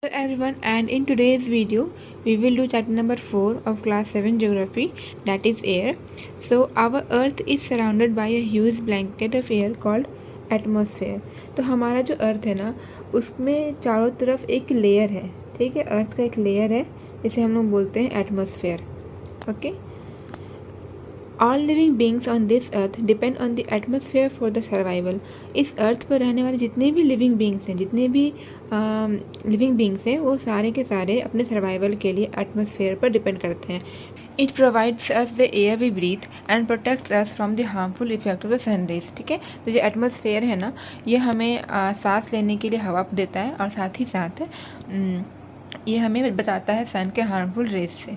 Hello everyone, and in today's video we will do chapter number 4 of class 7 geography, that is air. So our earth is surrounded by a huge blanket of air called atmosphere. तो हमारा जो अर्थ है ना उसमें चारों तरफ एक layer है, ठीक है। अर्थ का एक लेयर है जिसे हम लोग बोलते हैं atmosphere. Okay, all living beings on this earth depend on the atmosphere for the survival. इस अर्थ पर रहने वाले जितने भी लिविंग बींग्स हैं, जितने भी लिविंग बींग्स हैं, वो सारे के सारे अपने सर्वाइवल के लिए एटमोसफेयर पर डिपेंड करते हैं। It provides us the air we breathe and protects us from the harmful effect of the sun rays. ठीक है, तो जो एटमोसफेयर है ना, ये हमें सांस लेने के लिए हवा देता है और साथ ही साथ ये हमें बचाता है सन के हार्मफुल रेज से।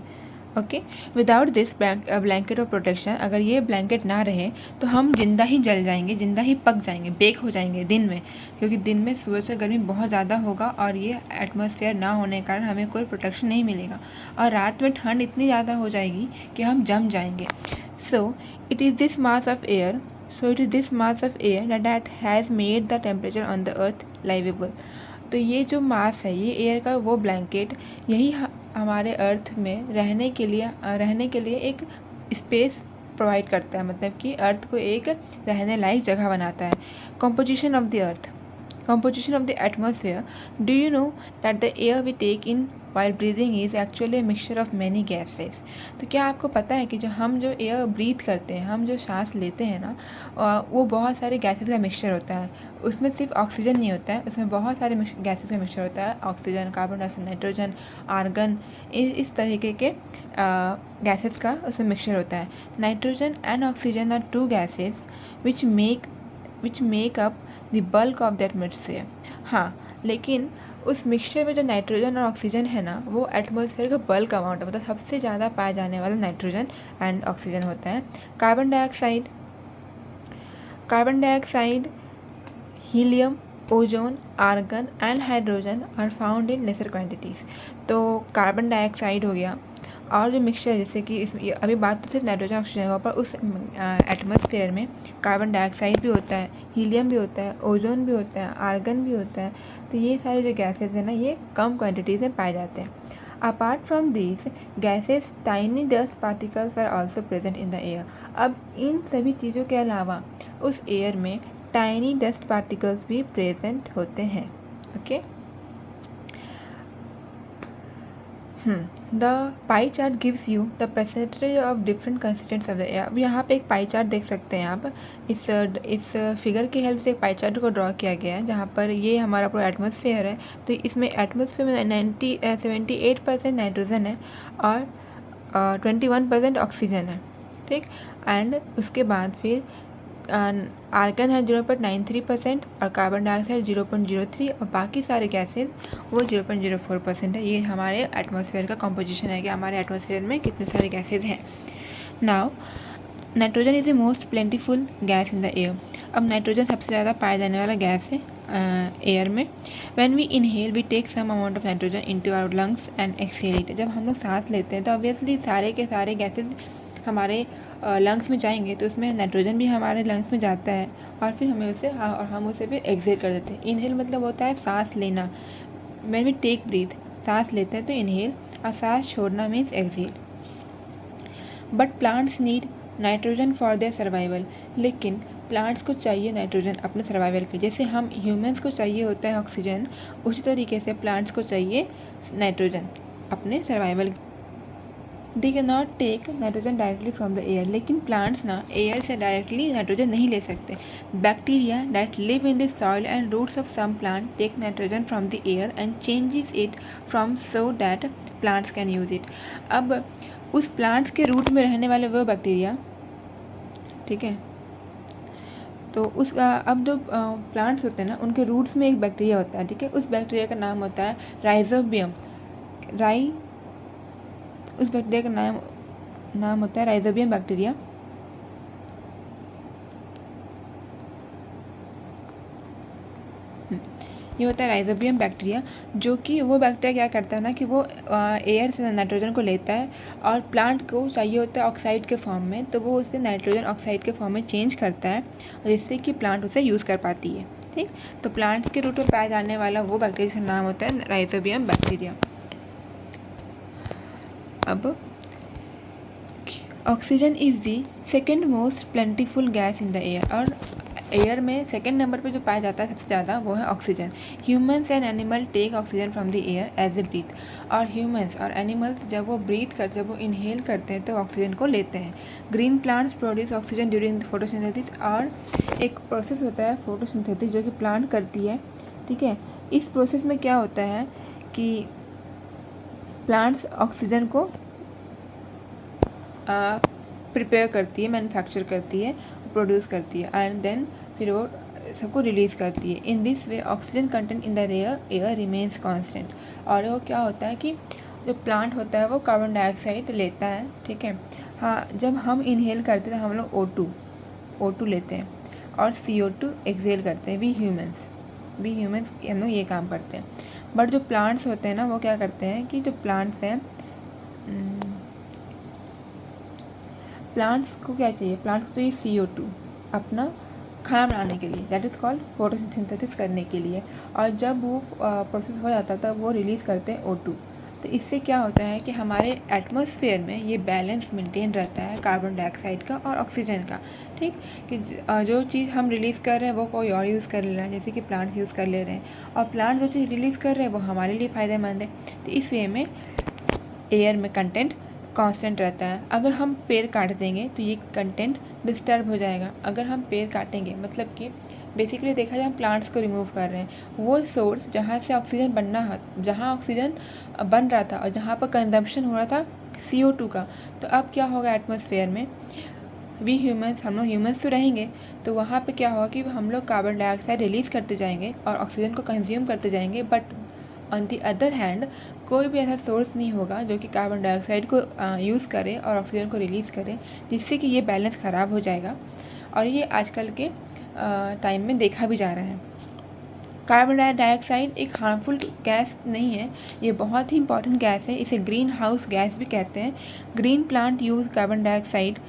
Okay, without this blanket of protection, अगर ये ब्लैंकेट ना रहे तो हम जिंदा ही जल जाएंगे, जिंदा ही पक जाएंगे, बेक हो जाएंगे दिन में, क्योंकि दिन में सूरज से गर्मी बहुत ज़्यादा होगा और ये एटमॉस्फेयर ना होने के कारण हमें कोई प्रोटेक्शन नहीं मिलेगा और रात में ठंड इतनी ज़्यादा हो जाएगी कि हम जम जाएंगे। So it is this mass of air that has made the temperature on the earth livable। तो ये जो मास है, ये एयर का वो ब्लैंकेट, यही हमारे अर्थ में रहने के लिए एक स्पेस प्रोवाइड करता है, मतलब कि अर्थ को एक रहने लायक जगह बनाता है। Composition of the atmosphere. Do you know that the air we take in while breathing is actually mixture of many gases. तो क्या आपको पता है कि हम जो एयर ब्रीथ करते हैं, हम जो सांस लेते हैं ना, वो बहुत सारे गैसेस का मिक्सचर होता है। उसमें सिर्फ ऑक्सीजन नहीं होता है, उसमें बहुत सारे गैसेस का मिक्सचर होता है। Oxygen, carbon dioxide, nitrogen, argon, इस तरीके के गैसेस का उसमें मिक्सचर होता है। Nitrogen and oxygen are two gases which make up the bulk of the atmosphere. हाँ, लेकिन उस मिक्सचर में जो नाइट्रोजन और ऑक्सीजन है ना, वो एटमॉस्फेयर का बल्क अमाउंट है, मतलब सबसे ज़्यादा पाया जाने वाला नाइट्रोजन एंड ऑक्सीजन होता है। Carbon dioxide, helium, ozone, argon and hydrogen are found in lesser quantities. तो कार्बन डाइऑक्साइड हो गया, और जो मिक्सचर जैसे कि अभी बात तो सिर्फ नाइट्रोजन ऑक्सीजन का, पर उस एटमॉस्फेयर में कार्बन डाइऑक्साइड भी होता है, हीलियम भी होता है, ओजोन भी होता है, आर्गन भी होता है। तो ये सारे जो गैसेज हैं ना, ये कम क्वांटिटीज़ में पाए जाते हैं। Apart from these gases, tiny dust particles are also present in the air. अब इन सभी चीज़ों के अलावा उस एयर में टाइनी डस्ट पार्टिकल्स भी प्रेजेंट होते हैं। Okay, the pie chart gives you the percentage of different constituents of the air. अब यहाँ पे एक पाई चार्ट देख सकते हैं आप। इस फिगर की हेल्प से एक पाई चार्ट को ड्रॉ किया गया है, जहाँ पर ये हमारा पूरा एटमॉस्फेयर है। तो इसमें एटमॉस्फेयर में 78% नाइट्रोजन है और 21% ऑक्सीजन है, ठीक। एंड उसके बाद फिर आर्गन है 0.93% और कार्बन डाइऑक्साइड 0.03 और बाकी सारे गैसेज वो 0.04% है। ये हमारे एटमॉस्फेयर का कंपोजिशन है कि हमारे एटमॉस्फेयर में कितने सारे गैसेज हैं। Now nitrogen is the most plentiful gas in the air. अब नाइट्रोजन सबसे ज़्यादा पाया जाने वाला गैस है एयर में। When we inhale we take some amount of nitrogen into our lungs and exhale it. जब हम लोग सांस लेते हैं तो ऑब्वियसली सारे के सारे गैसेज हमारे लंग्स में जाएंगे, तो उसमें नाइट्रोजन भी हमारे लंग्स में जाता है और फिर हम उसे फिर एक्सहेल कर देते हैं। इनहेल मतलब होता है सांस लेना। व्हेन वी टेक ब्रीथ, सांस लेते हैं तो इनहेल, और सांस छोड़ना means exhale. But plants need nitrogen for their survival. लेकिन प्लांट्स को चाहिए नाइट्रोजन अपने सर्वाइवल के, जैसे हम ह्यूमन्स को चाहिए होता है ऑक्सीजन, उसी तरीके से प्लांट्स को चाहिए नाइट्रोजन अपने survival. They can not take nitrogen directly from the air. लेकिन प्लांट्स ना एयर से डायरेक्टली नाइट्रोजन नहीं ले सकते। Bacteria that live in the soil and roots of some plant take nitrogen from the air and changes it from so that plants can use it. अब उस plants के root में रहने वाले वो बैक्टीरिया, ठीक है, तो अब जो प्लांट्स होते हैं ना, उनके रूट्स में एक बैक्टीरिया होता है, ठीक है। उस बैक्टीरिया का नाम होता है राइजोबियम। उस बैक्टीरिया का नाम होता है राइजोबियम बैक्टीरिया। ये होता है राइजोबियम बैक्टीरिया, जो कि वो बैक्टीरिया क्या करता है ना कि वो एयर से नाइट्रोजन को लेता है और प्लांट को चाहिए होता है ऑक्साइड के फॉर्म में, तो वो उसे नाइट्रोजन ऑक्साइड के फॉर्म में चेंज करता है जिससे कि प्लांट उसे यूज़ कर पाती है, ठीक। तो प्लांट्स के रूट में पाया जाने वाला वो बैक्टीरिया का नाम होता है राइजोबियम बैक्टीरिया। अब oxygen is the second most plentiful gas in the air, और एयर में सेकेंड नंबर पे जो पाया जाता है सबसे ज़्यादा वो है oxygen. Humans and animal take oxygen from the air as a breath, और ह्यूमंस और एनिमल्स जब वो इनहेल करते हैं तो ऑक्सीजन को लेते हैं। Green plants produce oxygen during photosynthesis, और एक प्रोसेस होता है फोटोसिंथेसिस जो कि प्लांट करती है, ठीक है। इस प्रोसेस में क्या होता है कि प्लांट्स ऑक्सीजन को प्रिपेयर करती है, मैन्युफैक्चर करती है, प्रोड्यूस करती है, एंड देन फिर वो सबको रिलीज़ करती है। In this way oxygen content in the air remains constant. और वो क्या होता है कि जो प्लांट होता है वो कार्बन डाइऑक्साइड लेता है, ठीक है। हाँ, जब हम इनहेल करते हैं तो हम लोग O2 लेते हैं और CO2 एक्सहेल करते हैं। वी ह्यूमंस हम लोग ये काम करते हैं। बट जो प्लांट्स होते हैं ना वो क्या करते हैं कि जो प्लांट्स हैं, प्लांट्स को क्या चाहिए, प्लांट्स को चाहिए CO2 अपना खाना बनाने के लिए, दैट इज़ कॉल्ड फोटोसिंथेसिस करने के लिए। और जब वो प्रोसेस हो जाता है तब वो रिलीज़ करते हैं O2। तो इससे क्या होता है कि हमारे एटमॉस्फेयर में ये बैलेंस मेंटेन रहता है कार्बन डाइऑक्साइड का और ऑक्सीजन का, ठीक। कि जो चीज़ हम रिलीज़ कर रहे हैं वो कोई और यूज़ कर ले रहा है, जैसे कि प्लांट्स यूज़ कर ले रहे हैं, और प्लांट जो चीज़ रिलीज़ कर रहे हैं वो हमारे लिए फ़ायदेमंद है। तो इस वे में एयर में कंटेंट कांस्टेंट रहता है। अगर हम पेड़ काट देंगे तो ये कंटेंट डिस्टर्ब हो जाएगा। अगर हम पेड़ काटेंगे मतलब कि बेसिकली देखा जाए हम प्लांट्स को रिमूव कर रहे हैं, वो सोर्स जहाँ से ऑक्सीजन जहाँ ऑक्सीजन बन रहा था और जहाँ पर कंजम्पशन हो रहा था CO2 का, तो अब क्या होगा एटमॉस्फेयर में, हम लोग ह्यूमंस तो रहेंगे, तो वहाँ पे क्या होगा कि हम लोग कार्बन डाइऑक्साइड रिलीज़ करते जाएंगे और ऑक्सीजन को कंज्यूम करते जाएंगे। But on the other hand कोई भी ऐसा सोर्स नहीं होगा जो कि कार्बन डाइऑक्साइड को यूज़ करे और ऑक्सीजन को रिलीज़ करे, जिससे कि ये बैलेंस ख़राब हो जाएगा। और ये आजकल के टाइम में देखा भी जा रहा है। कार्बन डाइऑक्साइड एक हार्मफुल गैस नहीं है, ये बहुत ही इंपॉर्टेंट गैस है। इसे ग्रीन हाउस गैस भी कहते हैं। Green plant use carbon dioxide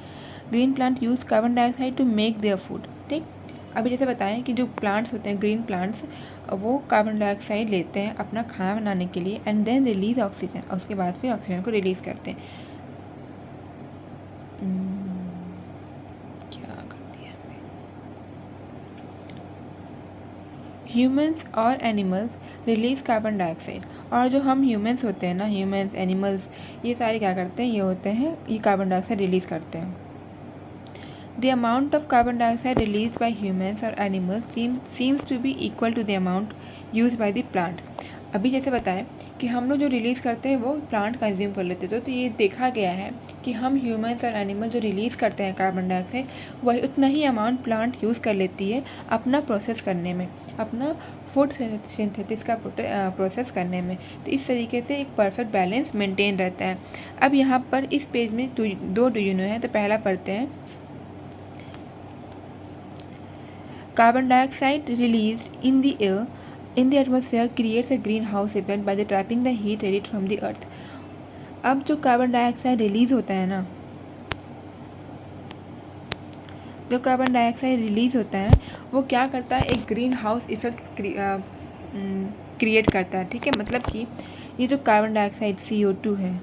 to make their food, ठीक। अभी जैसे बताएं कि जो प्लांट्स होते हैं, ग्रीन प्लांट्स, वो कार्बन डाइऑक्साइड लेते हैं अपना खाना बनाने के लिए, एंड देन रिलीज़ ऑक्सीजन, और उसके बाद फिर ऑक्सीजन को रिलीज़ करते हैं। क्या कर दिया ह्यूमंस और एनिमल्स रिलीज़ कार्बन डाइऑक्साइड, और जो हम ह्यूमंस होते हैं ना, ह्यूमंस एनिमल्स ये सारे क्या करते हैं, ये कार्बन डाइऑक्साइड रिलीज़ करते हैं। The amount of carbon dioxide released by humans or animals seems to be equal to the amount used by the plant. अभी जैसे बताएं कि हम लोग जो रिलीज़ करते हैं वो प्लांट कंज्यूम कर लेते थे, तो ये देखा गया है कि हम ह्यूमंस और एनिमल जो रिलीज़ करते हैं कार्बन डाइऑक्साइड, वही उतना ही अमाउंट प्लांट यूज़ कर लेती है अपना प्रोसेस करने में, अपना फूड सिंथेसिस का प्रोसेस करने में। तो इस तरीके से एक परफेक्ट बैलेंस मेंटेन रहता है। अब यहाँ पर इस पेज में दो डू यू नो है, तो पहला पढ़ते हैं। Carbon dioxide released in the atmosphere creates a greenhouse effect by trapping the heat radiated from the earth. अब जो कार्बन डाइऑक्साइड रिलीज़ होता है ना, वो क्या करता है, एक ग्रीन हाउस इफेक्ट क्रिएट करता है, ठीक है। मतलब कि ये जो कार्बन डाइऑक्साइड CO2 है,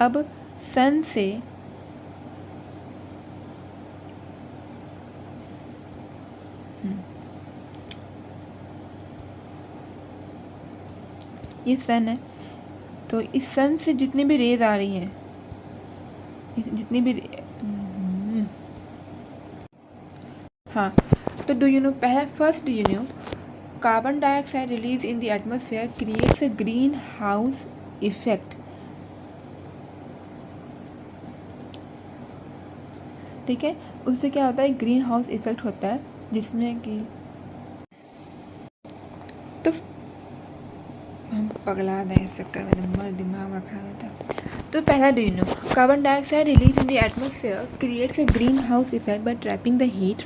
अब सन से ये सन है, तो इस सन से जितनी भी रेज आ रही हैं, हाँ, तो first do you no carbon dioxide release in the atmosphere creates a green house effect, ठीक है। उससे क्या होता है, ग्रीन हाउस इफेक्ट होता है, जिसमें कि तो हम पगला दें इस चक्कर में, नंबर दिमाग में खड़ा होता है। तो पहला do you no carbon dioxide release in the atmosphere creates a green house effect bye trapping the heat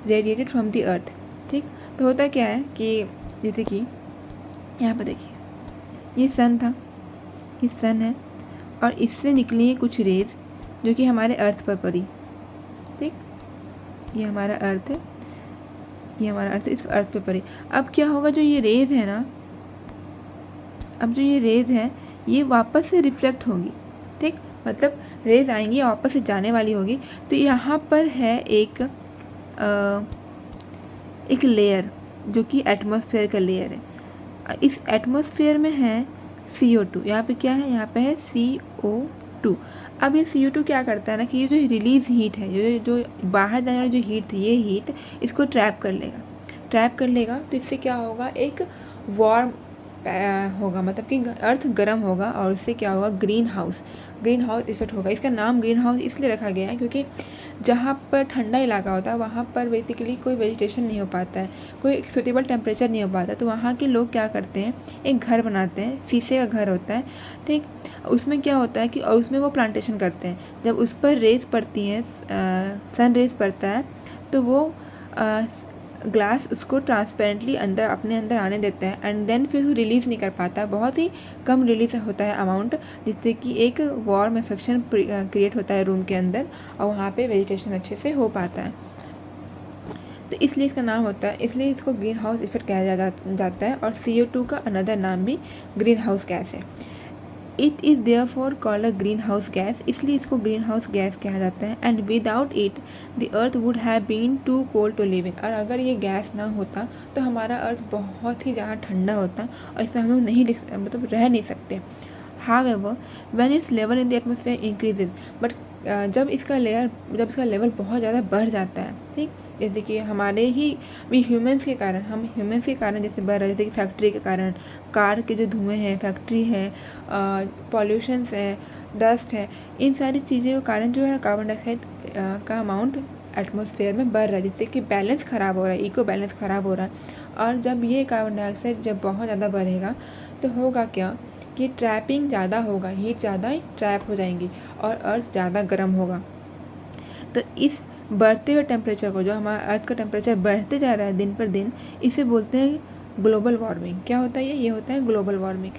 radiated from the अर्थ, ठीक। तो होता क्या है कि जैसे कि यहाँ पर देखिए, ये सन था, ये सन है, और इससे निकली है कुछ रेज जो कि हमारे अर्थ पर पड़ी, ठीक। ये हमारा अर्थ है, ये हमारा अर्थ इस अर्थ पे पड़ी। अब क्या होगा, जो ये रेज है ना, अब जो ये रेज है ये वापस से रिफ्लेक्ट होगी, ठीक, मतलब रेज आएंगी वापस से जाने वाली होगी। तो यहाँ पर है एक लेयर जो कि एटमॉस्फेयर का लेयर है। इस एटमॉस्फेयर में है CO2। यहाँ पे क्या है, यहाँ पे है CO2। अब ये CO2 क्या करता है ना कि ये जो रिलीज हीट है, जो बाहर जाने वाली जो हीट थी, ये हीट इसको ट्रैप कर लेगा। तो इससे क्या होगा, एक वार्म होगा, मतलब कि अर्थ गर्म होगा, और उससे क्या होगा, ग्रीन हाउस इफेक्ट होगा। इसका नाम ग्रीन हाउस इसलिए रखा गया है क्योंकि जहाँ पर ठंडा इलाका होता है वहाँ पर बेसिकली कोई वेजिटेशन नहीं हो पाता है, कोई सूटेबल टेम्परेचर नहीं हो पाता। तो वहाँ के लोग क्या करते हैं, एक घर बनाते हैं, शीशे का घर होता है, ठीक। उसमें क्या होता है कि उसमें वो प्लांटेशन करते हैं। जब उस पर रेज पड़ती हैं, सन रेज पड़ता है, तो वो ग्लास उसको ट्रांसपेरेंटली अपने अंदर आने देता है, एंड देन फिर वो रिलीज़ नहीं कर पाता, बहुत ही कम रिलीज होता है अमाउंट, जिससे कि एक वार्म इफेक्शन क्रिएट होता है रूम के अंदर, और वहाँ पे वेजिटेशन अच्छे से हो पाता है। तो इसलिए इसका नाम होता है, इसलिए इसको ग्रीन हाउस इफेक्ट कहा जाता है। और CO2 का अनदर नाम भी ग्रीन हाउस गैस है। It is therefore called a green house gas, इसलिए इसको ग्रीन हाउस गैस कहा जाता है। And without it the earth would have been too cold to live in, और अगर ये गैस ना होता तो हमारा अर्थ बहुत ही ज़्यादा ठंडा होता और इसमें हम लोग नहीं मतलब रह नहीं सकते। However, when its level in the atmosphere increases, but जब इसका लेवल बहुत ज़्यादा बढ़ जाता है, ठीक, जैसे कि हमारे ही ह्यूमंस के कारण जैसे बढ़ रहा है, जैसे कि फैक्ट्री के कारण, कार के जो धुएँ हैं, फैक्ट्री है, पॉल्यूशंस है, डस्ट है, इन सारी चीज़ों के कारण जो है कार्बन डाइऑक्साइड का अमाउंट एटमॉस्फेयर में बढ़ रहा है, जिससे कि बैलेंस ख़राब हो रहा है, इको बैलेंस ख़राब हो रहा है। और जब ये कार्बन डाइऑक्साइड जब बहुत ज़्यादा बढ़ेगा तो होगा क्या कि ट्रैपिंग ज़्यादा होगा, हीट ज़्यादा ट्रैप हो जाएंगी और अर्थ ज़्यादा गर्म होगा। तो इस बढ़ते हुए टेम्परेचर को, जो हमारा अर्थ का टेम्परेचर बढ़ते जा रहा है दिन पर दिन, इसे बोलते हैं ग्लोबल वार्मिंग। क्या होता है ये होता है ग्लोबल वार्मिंग।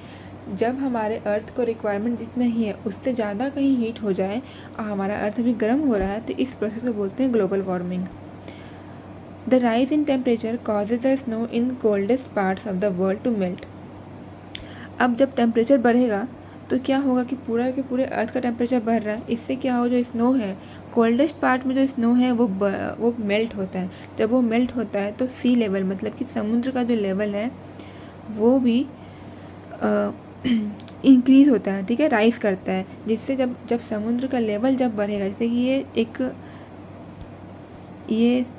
जब हमारे अर्थ को रिक्वायरमेंट जितना ही है उससे ज़्यादा कहीं हीट हो जाए और हमारा अर्थ अभी गर्म हो रहा है, तो इस प्रोसेस को बोलते हैं global warming. The rise in temperature causes the snow in coldest parts of the world to melt. अब जब टेम्परेचर बढ़ेगा तो क्या होगा कि पूरा के पूरे अर्थ का टेम्परेचर बढ़ रहा है, इससे क्या हो, जो स्नो है, कोल्डेस्ट पार्ट में जो स्नो है वो मेल्ट होता है। जब वो मेल्ट होता है तो सी लेवल, मतलब कि समुद्र का जो लेवल है वो भी इंक्रीज़ होता है, ठीक है, राइज करता है, जिससे जब समुद्र का लेवल जब बढ़ेगा, जैसे कि ये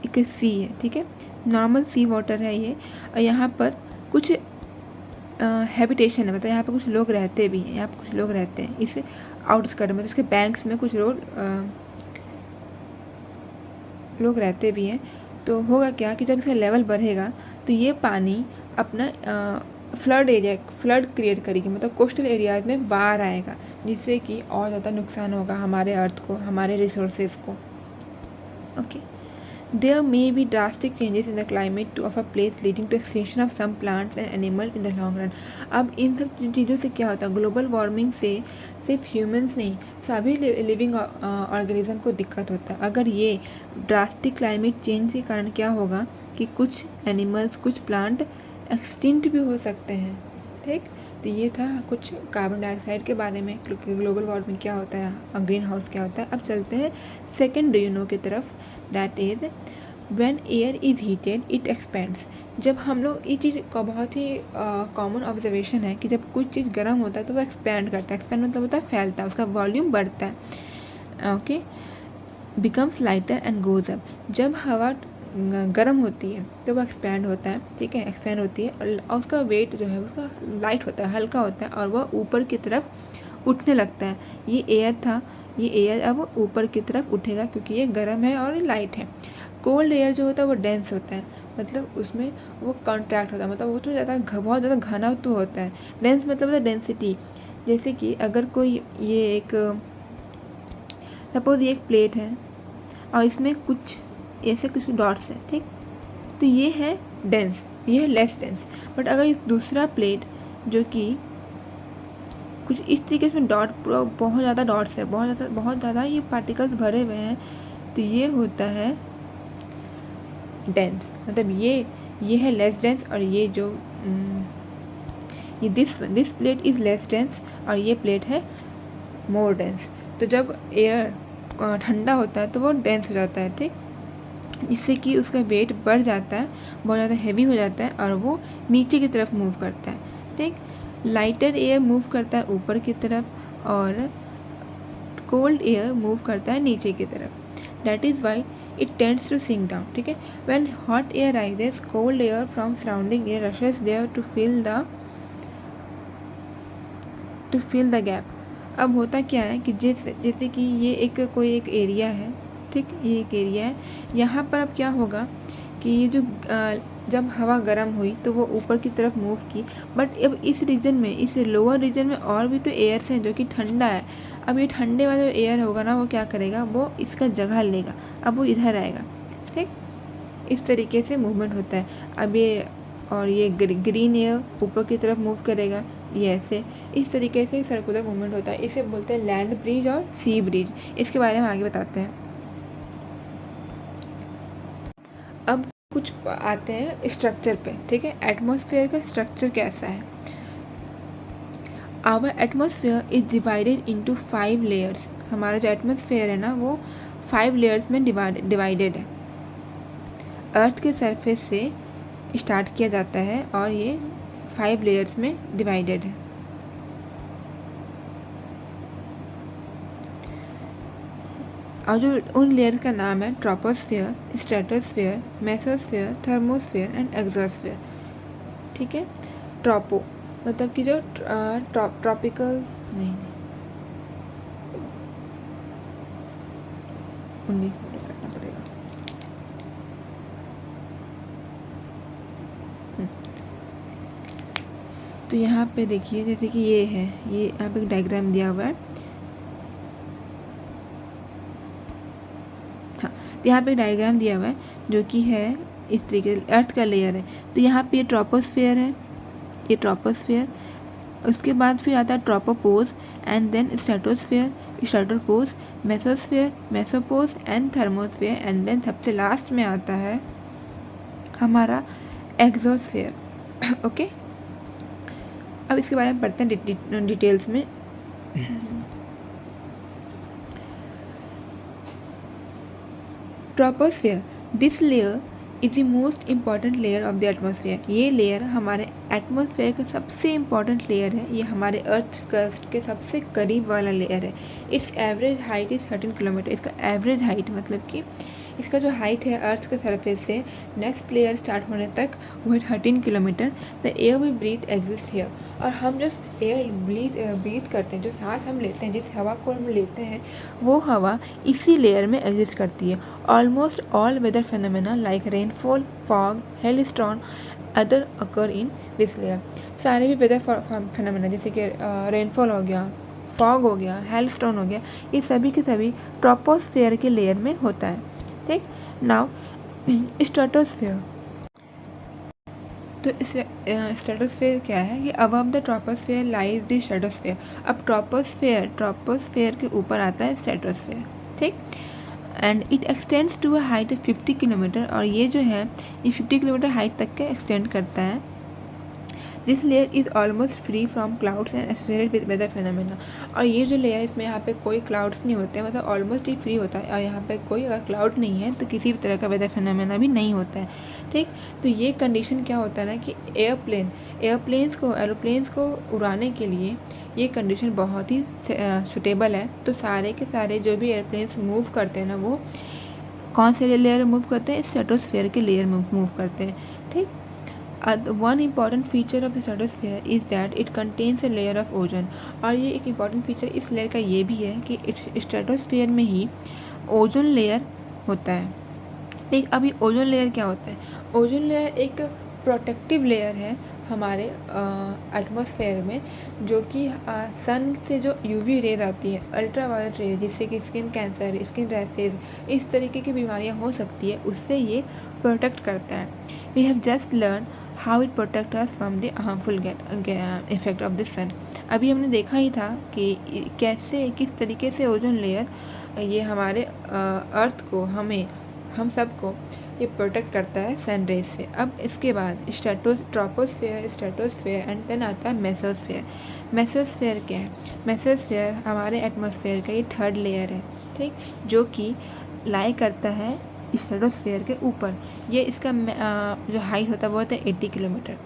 एक सी है, ठीक है, नॉर्मल सी वाटर है ये, और यहाँ पर कुछ हैबिटेशन है, मतलब यहाँ पे कुछ लोग रहते भी हैं, यहाँ पे कुछ लोग रहते हैं इस आउटस्कर्ट में, तो इसके बैंक्स में कुछ लोग रहते भी हैं। तो होगा क्या कि जब इसका लेवल बढ़ेगा तो ये पानी अपना फ्लड क्रिएट करेगी, मतलब कोस्टल एरियाज में बाढ़ आएगा, जिससे कि और ज़्यादा नुकसान होगा हमारे अर्थ को, हमारे रिसोर्सेज को। Okay, there may be drastic changes in the climate of a place leading to extinction of some plants and animals in the long run। अब इन सब चीज़ों से क्या होता है, ग्लोबल वार्मिंग से सिर्फ ह्यूमंस नहीं, सभी लिविंग ऑर्गेनिज्म को दिक्कत होता है। अगर ये ड्रास्टिक क्लाइमेट चेंज के कारण क्या होगा कि कुछ एनिमल्स, कुछ प्लांट एक्सटिंक्ट भी हो सकते हैं, ठीक। तो ये था कुछ कार्बन डाइऑक्साइड के बारे में, क्योंकि ग्लोबल वार्मिंग क्या होता है और ग्रीन हाउस क्या होता है। अब चलते हैं सेकेंड डू यू नो की तरफ, that is when air is heated it expends. जब हम लोग, ये चीज़ का बहुत ही कॉमन ऑब्जर्वेशन है कि जब कुछ चीज़ गर्म होता है तो वो एक्सपैंड करता है, एक्सपैंड मतलब होता है फैलता है, उसका वॉल्यूम बढ़ता है, okay, becomes lighter and goes up. जब हवा गर्म होती है तो वो एक्सपैंड होता है, ठीक है, एक्सपैंड होती है और उसका वेट जो है उसका लाइट होता है, हल्का होता है, और वह ऊपर की तरफ उठने लगता है। ये एयर था, ये एयर अब ऊपर की तरफ उठेगा क्योंकि ये गर्म है और लाइट है। कोल्ड एयर जो होता है वो डेंस होता है, मतलब उसमें वो कॉन्ट्रैक्ट होता है, मतलब वो तो बहुत ज़्यादा घना तो होता है। डेंस मतलब होता है डेंसिटी। जैसे कि अगर कोई ये एक सपोज ये एक प्लेट है और इसमें कुछ ऐसे कुछ डॉट्स है, ठीक, तो ये है डेंस, ये है लेस डेंस। बट अगर इस दूसरा प्लेट जो कि कुछ इस तरीके से डॉट, बहुत ज़्यादा डॉट्स है, बहुत ज़्यादा ये पार्टिकल्स भरे हुए हैं, तो ये होता है डेंस, मतलब ये है लेस डेंस और ये जो ये this plate is less dense और ये प्लेट है मोर डेंस। तो जब एयर ठंडा होता है तो वो डेंस हो जाता है, ठीक, जिससे कि उसका वेट बढ़ जाता है, बहुत ज़्यादा हैवी हो जाता है और वो नीचे की तरफ मूव करता है, ठीक। लाइटर एयर मूव करता है ऊपर की तरफ और कोल्ड एयर मूव करता है नीचे की तरफ। That is why it tends to sink down, ठीक है। When hot air rises, cold air from surrounding air rushes there to fill the gap. अब होता क्या है कि जैसे कि ये कोई एक एरिया है, ठीक, ये एक एरिया है, यहाँ पर अब क्या होगा कि ये जो जब हवा गर्म हुई तो वो ऊपर की तरफ मूव की, बट अब इस रीजन में, इस लोअर रीजन में और भी तो एयर्स हैं जो कि ठंडा है। अब ये ठंडे वाला जो एयर होगा ना, वो क्या करेगा, वो इसका जगह लेगा, अब वो इधर आएगा, ठीक। इस तरीके से मूवमेंट होता है। अब ये और ये ग्रीन एयर ऊपर की तरफ मूव करेगा, ये ऐसे, इस तरीके से सर्कुलर मूवमेंट होता है। इसे बोलते हैं लैंड ब्रिज और सी ब्रिज। इसके बारे में आगे बताते हैं। अब कुछ आते हैं स्ट्रक्चर पे, ठीक है। एटमॉस्फेयर का स्ट्रक्चर कैसा है। Our atmosphere is divided into 5 layers. हमारा जो एटमॉस्फेयर है ना, वो 5 लेयर्स में डिवाइडेड है। अर्थ के सरफेस से स्टार्ट किया जाता है और ये 5 लेयर्स में डिवाइडेड है। और जो उन लेयर का नाम है troposphere, stratosphere, mesosphere, thermosphere and exosphere, ठीक है। ट्रोपो मतलब कि जो ट्रॉपिकल नहीं 19 मिनट करना पड़ेगा। तो यहाँ पे देखिए, जैसे कि ये है, ये यहाँ पे एक डायग्राम दिया हुआ है। हाँ, यहाँ पे एक डायग्राम दिया हुआ है जो कि है इस तरीके से, अर्थ का लेयर है। तो यहाँ पे ये ट्रोपोस्फेयर है, ये ट्रोपोस्फेयर, उसके बाद फिर आता है tropopause and then stratosphere, stratopause, mesosphere, mesopause and thermosphere and then सबसे लास्ट में आता है हमारा एक्सोस्फेयर। ओके, अब इसके बारे में पढ़ते हैं डिटेल्स में। Troposphere, this layer is the most important layer of the atmosphere. ये लेयर हमारे एटमॉस्फेयर का सबसे इम्पॉर्टेंट लेयर है। ये हमारे अर्थ क्रस्ट के सबसे करीब वाला लेयर है। It's average height is 13 kilometre. इसका एवरेज हाइट मतलब कि इसका जो हाइट है अर्थ के सरफेस से नेक्स्ट लेयर स्टार्ट होने तक वो है 13 kilometre. The air we breathe exist here. और हम जो एयर ब्रीथ करते हैं, जो सांस हम लेते हैं, जिस हवा को हम लेते हैं, वो हवा इसी लेयर में एग्जिस्ट करती है। Almost all weather phenomena like rainfall, fog, hailstorm other occur in this layer. सारे भी वेदर फेनोमेना जैसे कि रेनफॉल हो गया, फॉग हो गया, हेलस्टॉर्म हो गया, ये सभी के सभी ट्रोपोस्फेयर के लेयर में होता है, ठीक। नाउ स्ट्रेटोस्फेयर, तो स्ट्रेटोस्फेयर क्या है कि above the troposphere lies the stratosphere. अब ट्रोपोस्फेयर के ऊपर आता है स्ट्रेटोस्फेयर, ठीक। And it extends to a height of 50 kilometres. और ये जो है ये 50 किलोमीटर हाइट तक के एक्सटेंड करता है। This layer is almost free from clouds and associated with weather phenomena. और ये जो लेयर, इसमें यहाँ पे कोई क्लाउड्स नहीं होते हैं, मतलब ऑलमोस्ट ही फ्री होता है। और यहाँ पे कोई अगर क्लाउड नहीं है तो किसी भी तरह का वेदर फेनोमेना भी नहीं होता है, ठीक। तो ये कंडीशन क्या होता है ना कि एरोप्लेन्स को उड़ाने के लिए ये कंडीशन बहुत ही सुटेबल है। तो सारे के सारे जो भी एयरप्लेन्स मूव करते हैं ना, वो कौन से लेयर में मूव करते हैं, स्ट्रेटोस्फेयर के लेयर में मूव करते हैं, ठीक। One important feature of the stratosphere is that it contains a layer of ozone। और ये एक important feature इस लेयर का ये भी है कि स्ट्रेटोस्फेयर में ही ओजोन लेयर होता है, ठीक। अभी ओजोन लेयर क्या होता है, ओजोन लेयर एक प्रोटेक्टिव लेयर है हमारे एटमॉस्फेयर में, जो कि सन से जो यूवी रेज आती है, अल्ट्रावायलेट रेज, जिससे कि स्किन कैंसर, स्किन रैशेज, इस तरीके की बीमारियां हो सकती है, उससे ये प्रोटेक्ट करता है। We have just learn how it protect us from the harmful effect of the sun. अभी हमने देखा ही था कि कैसे, किस तरीके से ओजोन लेयर ये हमारे अर्थ को, हम सबको ये प्रोटेक्ट करता है सन रेज से। अब इसके बाद ट्रोपोस्फेयर, स्ट्रेटोस्फेयर एंड देन आता है मेसोस्फेयर। मेसोस्फेयर क्या है? मेसोस्फेयर हमारे एटमॉस्फेयर का ये थर्ड लेयर है, ठीक, जो कि लाई करता है स्ट्रेटोस्फेयर के ऊपर। ये इसका जो हाइट होता है वो होता है 80 किलोमीटर।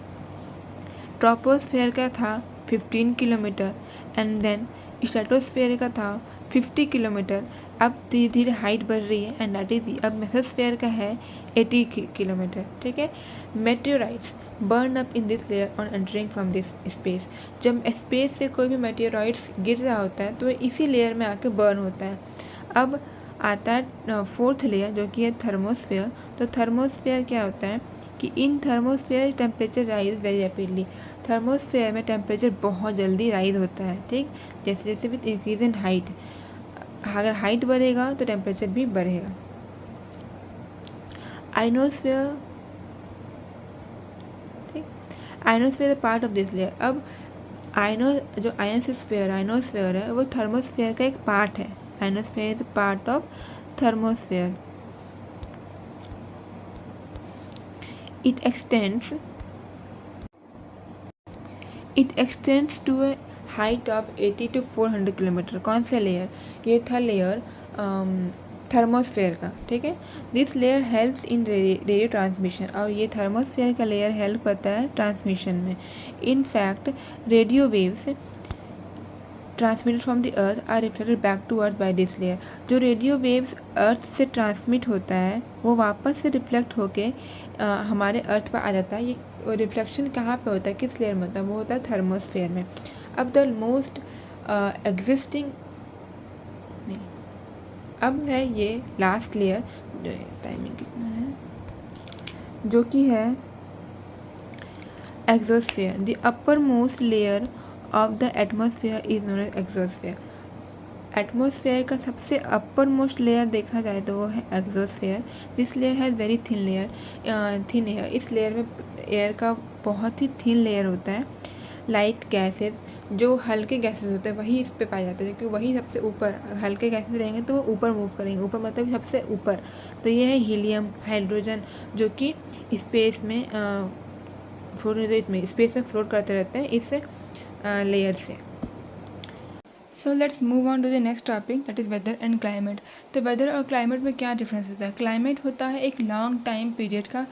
ट्रोपोस्फेयर का था 15 किलोमीटर एंड देन स्ट्रेटोस्फेयर का था 50 किलोमीटर। अब धीरे धीरे हाइट बढ़ रही है एंड दैट इज अब मेसोस्फेयर का है 80 किलोमीटर, ठीक है। Meteorites burn up in this layer on entering from this space. जब स्पेस से कोई भी मेटेओराइट्स गिर रहा होता है तो इसी लेयर में आके बर्न होता है। अब आता है फोर्थ लेयर जो कि है थर्मोस्फेयर। तो थर्मोस्फेयर क्या होता है कि in thermosphere temperature rise very rapidly. Thermosphere में टेम्परेचर बहुत जल्दी राइज होता है, ठीक, जैसे जैसे विथ इंक्रीज इन हाइट। अगर हाइट बढ़ेगा तो टेम्परेचर भी बढ़ेगा। आइनोस्फेयर, ठीक, ionosphere part of this layer. अब जो आइनोस्फेयर है वो थर्मोस्फेयर का एक पार्ट है। Ionosphere is part of thermosphere. It extends to a height of 80 to 400 kilometre. कौन सा लेयर? ये था लेयर थर्मोस्फेयर का, ठीक है। This layer helps in radio transmission, और ये थर्मोस्फेयर का लेयर हेल्प करता है ट्रांसमिशन में। In fact radio waves transmitted from the earth are reflected back to earth by this layer. जो रेडियो वेव्स अर्थ से ट्रांसमिट होता है वो वापस से रिफ्लेक्ट होके हमारे अर्थ पर आ जाता है। ये रिफ्लेक्शन कहाँ पे होता है, किस लेयर में होता है? वो होता है थर्मोस्फेयर में। अब द मोस्ट एग्जिस्टिंग नहीं, अब है ये लास्ट लेयर, जो टाइमिंग कितना है, जो कि है exosphere. The upper most layer of the atmosphere is known as exosphere. Atmosphere का सबसे अपर मोस्ट लेयर देखा जाए तो वो है exosphere. This layer has very thin air. इस लेयर में एयर का बहुत ही थिन लेयर होता है। लाइट गैसेज, जो हल्के गैसेज होते हैं वही इस पे पाए जाते हैं, क्योंकि वही सबसे ऊपर, हल्के गैसेज रहेंगे तो वो ऊपर मूव करेंगे, ऊपर मतलब सबसे ऊपर। तो ये है हीलियम, हाइड्रोजन, जो कि स्पेस में स्पेस में फ्लोट करते रहते हैं इस लेयर से। So let's move on to the next topic, that is weather and climate. तो वेदर और क्लाइमेट में क्या डिफरेंस होता है? क्लाइमेट होता है एक लॉन्ग टाइम पीरियड का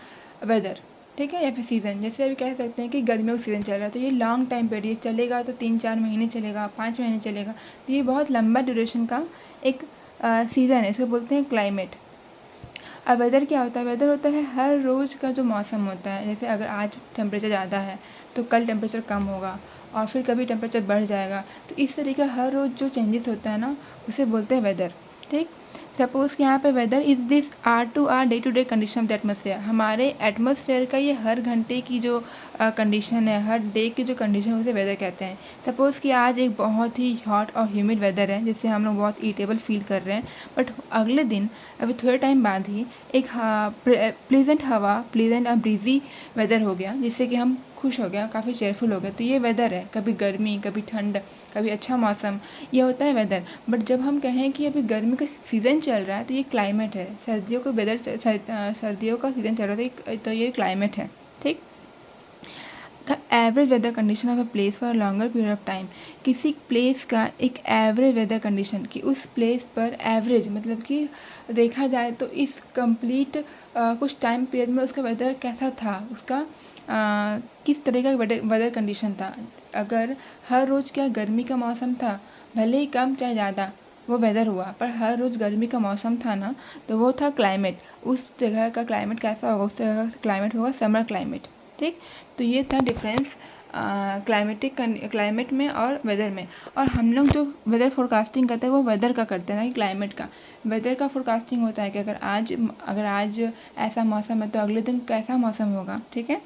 वेदर, ठीक है, या फिर सीज़न। जैसे अभी कह सकते हैं कि गर्मियों का सीज़न चल रहा है तो ये लॉन्ग टाइम पीरियड चलेगा, तो 3-4 महीने चलेगा, 5 महीने चलेगा, तो ये बहुत लंबा ड्यूरेशन का एक सीज़न है, इसको बोलते हैं क्लाइमेट। अब वेदर क्या होता है? वेदर होता है हर रोज़ का जो मौसम होता है। जैसे अगर आज टेम्परेचर ज़्यादा है तो कल टेम्परेचर कम होगा, और फिर कभी टेम्परेचर बढ़ जाएगा। तो इस तरीके हर रोज़ जो चेंजेस होता है ना, उसे बोलते हैं वेदर, ठीक। सपोज़ कि यहाँ पे weather is this are to are day to day condition of the atmosphere. हमारे एटमोसफेयर का ये हर घंटे की जो कंडीशन है, हर डे की जो कंडीशन है, उसे वेदर कहते हैं। सपोज़ कि आज एक बहुत ही हॉट और ह्यूमिड वेदर है जिससे हम लोग बहुत इरिटेबल फील कर रहे हैं, बट अगले दिन अभी थोड़े टाइम बाद ही एक प्लीजेंट हवा, प्लीजेंट और ब्रीजी वेदर हो गया, जिससे कि हम खुश हो गया, काफ़ी चेयरफुल हो गया। तो ये वेदर है, कभी गर्मी, कभी ठंड, कभी अच्छा मौसम, ये होता है वेदर। बट जब हम कहें कि अभी गर्मी का सीज़न चल रहा है तो ये क्लाइमेट है। सर्दियों का वेदर, सर्दियों का सीज़न चल रहा है तो ये क्लाइमेट है, ठीक। The average weather condition of a place for longer period of time. किसी प्लेस का एक एवरेज वेदर कंडीशन, कि उस प्लेस पर एवरेज मतलब कि देखा जाए तो इस कंप्लीट कुछ टाइम पीरियड में उसका वेदर कैसा था, उसका किस तरह का वेदर कंडीशन था। अगर हर रोज़ क्या गर्मी का मौसम था, भले ही कम चाहे ज़्यादा, वो वेदर हुआ, पर हर रोज़ गर्मी का मौसम था ना, तो वो था क्लाइमेट। उस जगह का क्लाइमेट कैसा होगा? उस जगह का क्लाइमेट होगा समर क्लाइमेट, ठीक। तो ये था डिफरेंस क्लाइमेट में और वेदर में। और हम लोग जो वेदर फोरकास्टिंग करते हैं वो वेदर का करते हैं ना कि क्लाइमेट का। वेदर का फोरकास्टिंग होता है कि अगर आज ऐसा मौसम है तो अगले दिन कैसा मौसम होगा, ठीक है।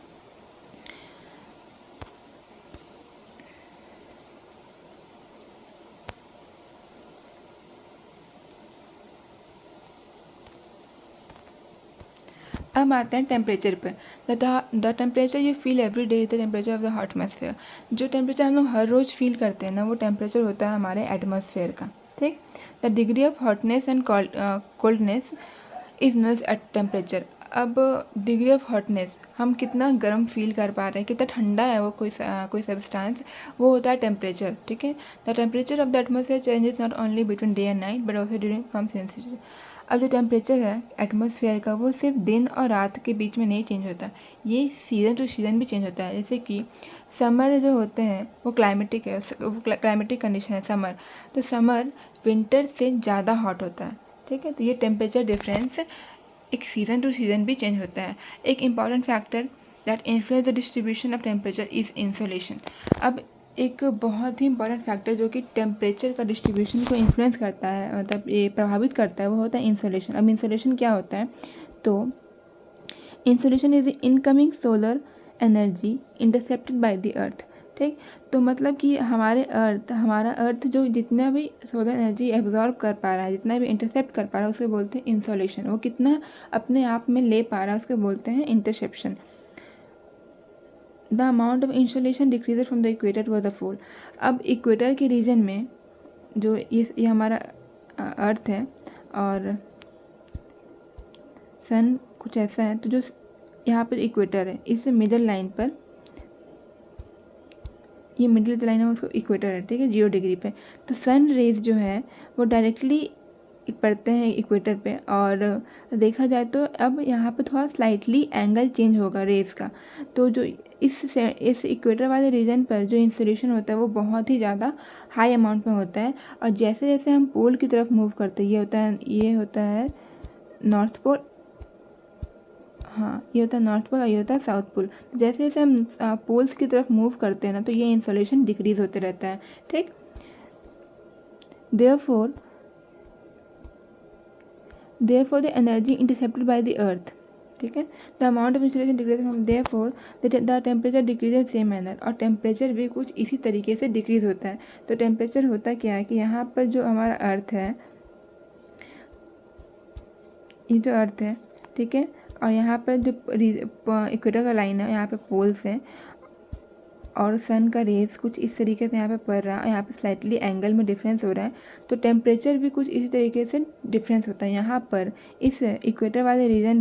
अब आते हैं टेम्परेचर पे। The temperature you feel every day is the temperature of the atmosphere. जो टेम्परेचर हम लोग हर रोज़ फील करते हैं ना, वो टेम्परेचर होता है हमारे एटमॉस्फेयर का, ठीक। The degree of hotness and coldness is known as temperature. अब डिग्री ऑफ हॉटनेस, हम कितना गर्म फील कर पा रहे हैं, कितना ठंडा है वो कोई सब्सटेंस, वो होता है टेम्परेचर। ठीक है, the temperature of the atmosphere changes not only between day and night but also during from sensitive. अब जो टेम्परेचर है एटमोसफेयर का वो सिर्फ दिन और रात के बीच में नहीं चेंज होता, ये सीज़न टू सीज़न भी चेंज होता है। जैसे कि समर जो होते हैं वो क्लाइमेटिक है, वो क्लाइमेटिक कंडीशन है समर, तो समर विंटर से ज़्यादा हॉट होता है। ठीक है, तो ये टेम्परेचर डिफरेंस एक सीज़न टू सीज़न भी चेंज होता है। एक important factor that influence the distribution of temperature is insolation. अब एक बहुत ही इंपॉर्टेंट फैक्टर जो कि टेम्परेचर का डिस्ट्रीब्यूशन को इन्फ्लुएंस करता है, मतलब ये प्रभावित करता है, वो होता है इंसोलेशन। अब इंसोलेशन क्या होता है, तो insolation is the incoming solar energy intercepted by the earth. ठीक, तो मतलब कि हमारा अर्थ जो जितना भी सोलर एनर्जी एब्जॉर्ब कर पा रहा है, जितना भी इंटरसेप्ट कर पा रहा है, उसको बोलते हैं इंसोलेशन। वो कितना अपने आप में ले पा रहा है उसको बोलते हैं interception. The amount of insolation decreases from the equator to the pole. अब इक्वेटर के रीजन में जो ये हमारा अर्थ है और सन कुछ ऐसा है, तो जो यहाँ पर इक्वेटर है, इस मिडल लाइन पर, ये मिडिल जो लाइन है उसको इक्वेटर है। ठीक है, 0 डिग्री पे, तो सन रेज जो है वो डायरेक्टली पड़ते हैं इक्वेटर पे। और देखा जाए तो अब यहाँ पे थोड़ा स्लाइटली एंगल चेंज होगा रेज का, तो जो इस इक्वेटर वाले रीजन पर जो इंसोलेशन होता है वो बहुत ही ज़्यादा हाई अमाउंट में होता है। और जैसे जैसे हम पोल की तरफ मूव करते हैं, ये होता है नॉर्थ पोल, हाँ ये होता है नॉर्थ पोल और ये होता है साउथ पोल। जैसे जैसे हम पोल्स की तरफ मूव करते हैं ना, तो ये इंसोलेशन डिक्रीज होते रहता है। ठीक, therefore the energy intercepted by the earth, ठीक है, the amount of insolation decrease from therefore the temperature decrease in same manner. और टेम्परेचर भी कुछ इसी तरीके से डिक्रीज होता है। तो टेम्परेचर होता क्या है कि यहाँ पर जो हमारा अर्थ है, ये जो अर्थ है, ठीक है, और यहाँ पर जो इक्वेटर का लाइन है, यहाँ पे पोल्स हैं और सन का रेज कुछ इस तरीके से यहाँ पे पड़ रहा है, यहाँ पे स्लाइटली एंगल में डिफरेंस हो रहा है, तो टेम्परेचर भी कुछ इसी तरीके से डिफरेंस होता है। यहाँ पर इस इक्वेटर वाले रीजन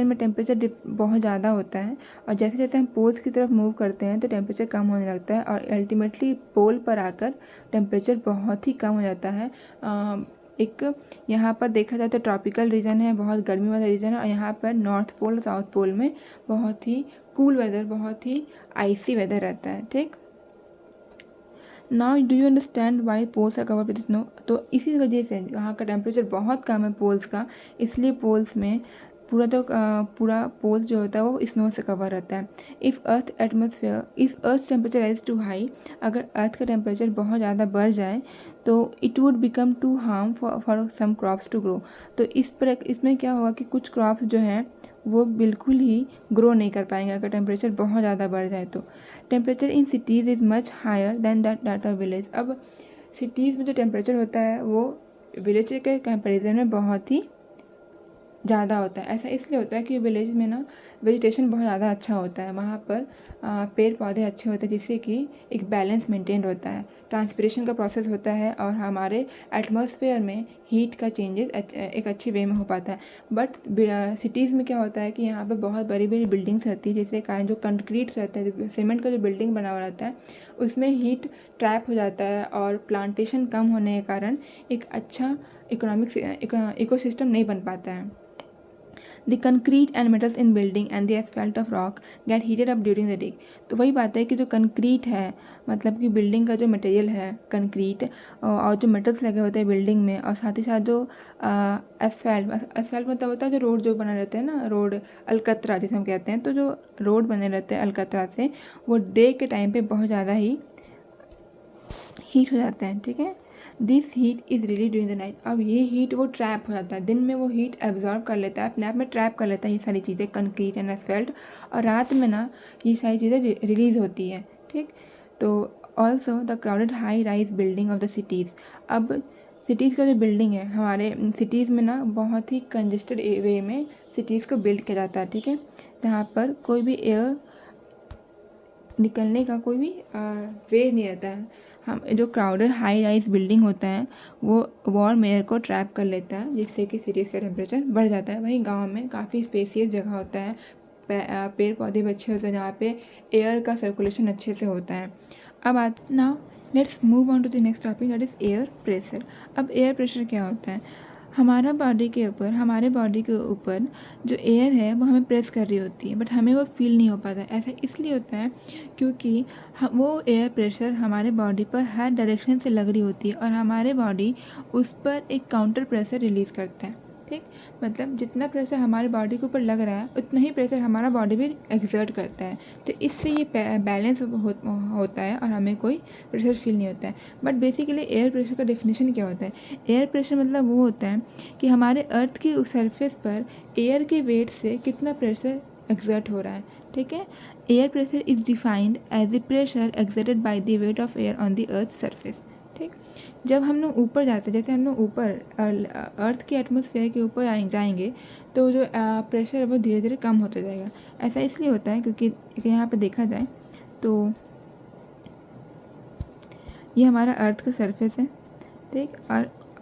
में टेम्परेचर बहुत ज़्यादा होता है, और जैसे जैसे हम पोल्स की तरफ मूव करते हैं तो टेम्परेचर कम होने लगता है, और अल्टीमेटली पोल पर आकर टेम्परेचर बहुत ही कम हो जाता है। एक यहाँ पर देखा जाए तो ट्रॉपिकल रीजन है, बहुत गर्मी वाला रीजन है, और यहाँ पर नॉर्थ पोल और साउथ पोल में बहुत ही कूल वेदर, बहुत ही आइसी वेदर रहता है। ठीक, now do you understand why poles are covered with snow. तो इसी वजह से वहाँ का टेम्परेचर बहुत कम है पोल्स का, इसलिए पोल्स में पूरा पोल्स जो होता है वो स्नो से कवर रहता है। If earth temperature rise too high, अगर अर्थ का टेम्परेचर बहुत ज़्यादा बढ़ जाए तो it would become too harm for some crops to grow. तो इसमें क्या होगा कि कुछ क्रॉप्स जो हैं वो बिल्कुल ही ग्रो नहीं कर पाएंगे अगर टेम्परेचर बहुत ज़्यादा बढ़ जाए तो। Temperature in cities is much higher than that of village. अब सिटीज़ में जो टेम्परेचर होता है वो विलेज के कंपैरिजन में बहुत ही ज़्यादा होता है। ऐसा इसलिए होता है कि विलेज में ना वेजिटेशन बहुत ज़्यादा अच्छा होता है, वहाँ पर पेड़ पौधे अच्छे होते हैं, जिससे कि एक बैलेंस मेंटेन होता है, ट्रांसपिरेशन का प्रोसेस होता है, और हमारे एटमॉस्फेयर में हीट का चेंजेस एक अच्छे वे में हो पाता है। बट सिटीज़ में क्या होता है कि यहाँ पर बहुत बड़ी बड़ी बिल्डिंग्स रहती है, जिससे कारण जो कंक्रीट्स रहते हैं, जो सीमेंट का जो बिल्डिंग बना हुआ रहता है, उसमें हीट ट्रैप हो जाता है, और प्लांटेशन कम होने के कारण एक अच्छा इकोसिस्टम नहीं बन पाता है। The concrete and metals in building and the asphalt of rock get heated up during the day। तो वही बात है कि जो कंक्रीट है, मतलब कि बिल्डिंग का जो मटेरियल है कंक्रीट, और जो मेटल्स लगे होते हैं बिल्डिंग में, और साथ ही साथ जो एसफाल्ट मतलब होता है जो रोड जो बना रहता है ना, रोड अलकतरा जिसे हम कहते हैं, तो जो रोड बने रहते हैं अलकतरा से, वो डे के टाइम पे बहुत ज़्यादा ही हीट हो जाते हैं। ठीक है, this heat is release during the night. अब ये हीट वो ट्रैप हो जाता है, दिन में वो हीट एब्जॉर्ब कर लेता है, अपने आप में ट्रैप कर लेता है ये सारी चीज़ें कंक्रीट एंड एसफाल्ट, और रात में ना ये सारी चीज़ें रिलीज होती है। ठीक, तो also the crowded high rise building of the cities. अब सिटीज़ का जो बिल्डिंग है, हमारे सिटीज़ में ना बहुत ही कंजेस्टेड वे में सिटीज़ को बिल्ड किया जाता है। ठीक है, जहाँ पर कोई भी एयर निकलने का कोई भी वे नहीं रहता है। हम जो क्राउडेड हाई राइज बिल्डिंग होता है वो वार्म एयर को ट्रैप कर लेता है, जिससे कि सिटीज़ का टेम्परेचर बढ़ जाता है। वहीं गांव में काफ़ी स्पेसियस जगह होता है, पेड़ पौधे भी अच्छे होते हैं, जहाँ पे एयर का सर्कुलेशन अच्छे से होता है। अब now let's move on to the next topic, that is air pressure. अब एयर प्रेशर क्या होता है? हमारे बॉडी के ऊपर जो एयर है वो हमें प्रेस कर रही होती है, बट हमें वो फील नहीं हो पाता। ऐसा इसलिए होता है क्योंकि वो एयर प्रेशर हमारे बॉडी पर हर डायरेक्शन से लग रही होती है और हमारे बॉडी उस पर एक काउंटर प्रेशर रिलीज़ करता है। ठीक, मतलब जितना प्रेशर हमारे बॉडी के ऊपर लग रहा है उतना ही प्रेशर हमारा बॉडी भी एक्सर्ट करता है। तो इससे ये बैलेंस होता है और हमें कोई प्रेशर फील नहीं होता है। बट बेसिकली एयर प्रेशर का डेफिनेशन क्या होता है? एयर प्रेशर मतलब वो होता है कि हमारे अर्थ की उस सरफेस पर एयर के वेट से कितना प्रेशर एक्सर्ट हो रहा है। ठीक है, air pressure is defined as the pressure exerted by the weight of air on the earth surface. ठीक, जब हम लोग ऊपर जाते हैं, जैसे हम लोग ऊपर अर्थ के एटमॉस्फेयर के ऊपर जाएंगे तो जो प्रेशर है वो धीरे धीरे कम होता जाएगा। ऐसा इसलिए होता है क्योंकि यहाँ पे देखा जाए तो ये हमारा अर्थ का सरफेस है। ठीक,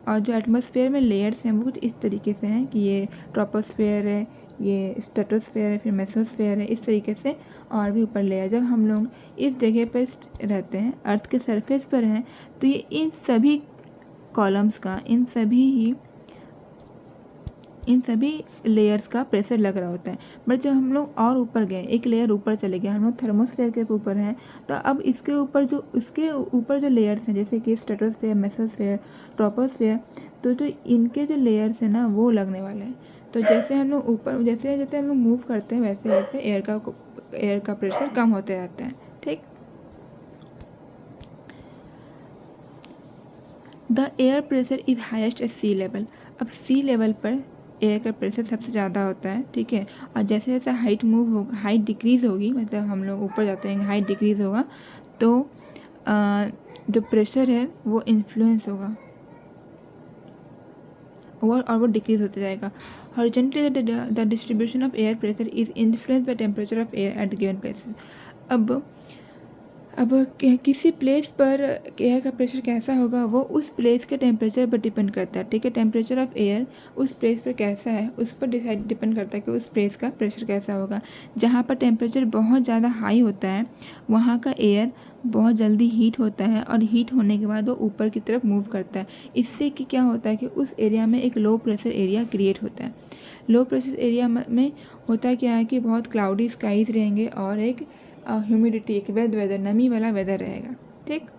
और जो एटमॉस्फेयर में लेयर्स हैं वो कुछ इस तरीके से हैं कि ये ट्रोपोस्फेयर है, ये स्ट्रेटोस्फेयर है, फिर मेसोस्फेयर है, इस तरीके से और भी ऊपर लेयर। जब हम लोग इस जगह पर रहते हैं, अर्थ के सरफेस पर हैं, तो ये इन सभी कॉलम्स का, इन सभी लेयर्स का प्रेशर लग रहा होता है। बट जब हम लोग और ऊपर गए, एक लेयर ऊपर चले गए, हम लोग थर्मोस्फेयर के ऊपर हैं, तो अब इसके ऊपर जो लेयर्स हैं, जैसे कि स्ट्रेटोस्फेयर, मेसोस्फेयर, ट्रोपोस्फेयर, तो जो इनके जो लेयर्स हैं ना वो लगने वाले हैं। तो जैसे हम लोग ऊपर जैसे जैसे हम लोग मूव करते हैं वैसे वैसे एयर का प्रेशर कम होते जाता है। ठीक, the air pressure is highest at sea level. अब सी लेवल पर एयर का प्रेशर सबसे ज़्यादा होता है। ठीक है, और जैसे जैसे हाइट डिक्रीज़ होगी, मतलब हम लोग ऊपर जाते हैं, हाइट डिक्रीज़ होगा तो जो प्रेशर है वो इन्फ्लुएंस होगा और वो डिक्रीज़ होता जाएगा। Horizontally the distribution of air pressure is influence by temperature of air at given places. अब किसी प्लेस पर एयर का प्रेशर कैसा होगा वो उस प्लेस के टेम्परेचर पर डिपेंड करता है। ठीक है, टेम्परेचर ऑफ एयर उस प्लेस पर कैसा है उस पर डिपेंड करता है कि उस प्लेस का प्रेशर कैसा होगा। जहाँ पर टेम्परेचर बहुत ज़्यादा हाई होता है वहाँ का एयर बहुत जल्दी हीट होता है और हीट होने के बाद वो ऊपर की तरफ मूव करता है। इससे कि क्या होता है कि उस एरिया में एक लो प्रेशर एरिया क्रिएट होता है। लो प्रेशर एरिया में होता क्या है कि बहुत क्लाउडी स्काईज रहेंगे और एक ह्यूमिडिटी, एक वेदर, नमी वाला वेदर रहेगा। ठीक,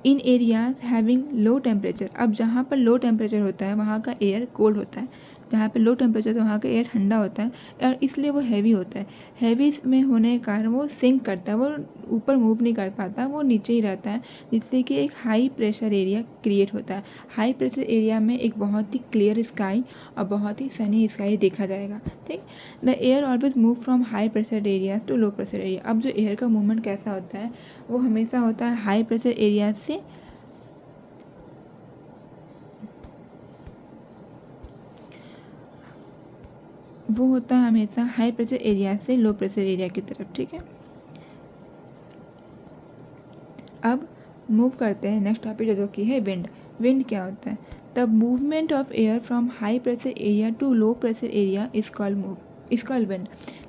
इन एरियाज हैविंग लो टेम्परेचर। अब जहाँ पर लो टेम्परेचर होता है वहाँ का एयर कोल्ड होता है, जहाँ पे लो टेम्परेचर तो वहाँ का एयर ठंडा होता है और इसलिए वो हैवी होता है। हैवी में होने के कारण वो सिंक करता है, वो ऊपर मूव नहीं कर पाता, वो नीचे ही रहता है, जिससे कि एक हाई प्रेशर एरिया क्रिएट होता है। हाई प्रेशर एरिया में एक बहुत ही क्लियर स्काई और बहुत ही सनी स्काई देखा जाएगा। ठीक, the air always move from high pressure areas to low pressure area. अब जो एयर का मूवमेंट कैसा होता है वो हमेशा होता है हाई प्रेशर एरिया से हमेशा हाई प्रेशर एरिया से लो प्रेशर एरिया की तरफ। ठीक है, अब मूव करते हैं नेक्स्ट टॉपिक जो कि है विंड। विंड क्या होता है? The movement of air from high pressure area to low pressure area is called wind.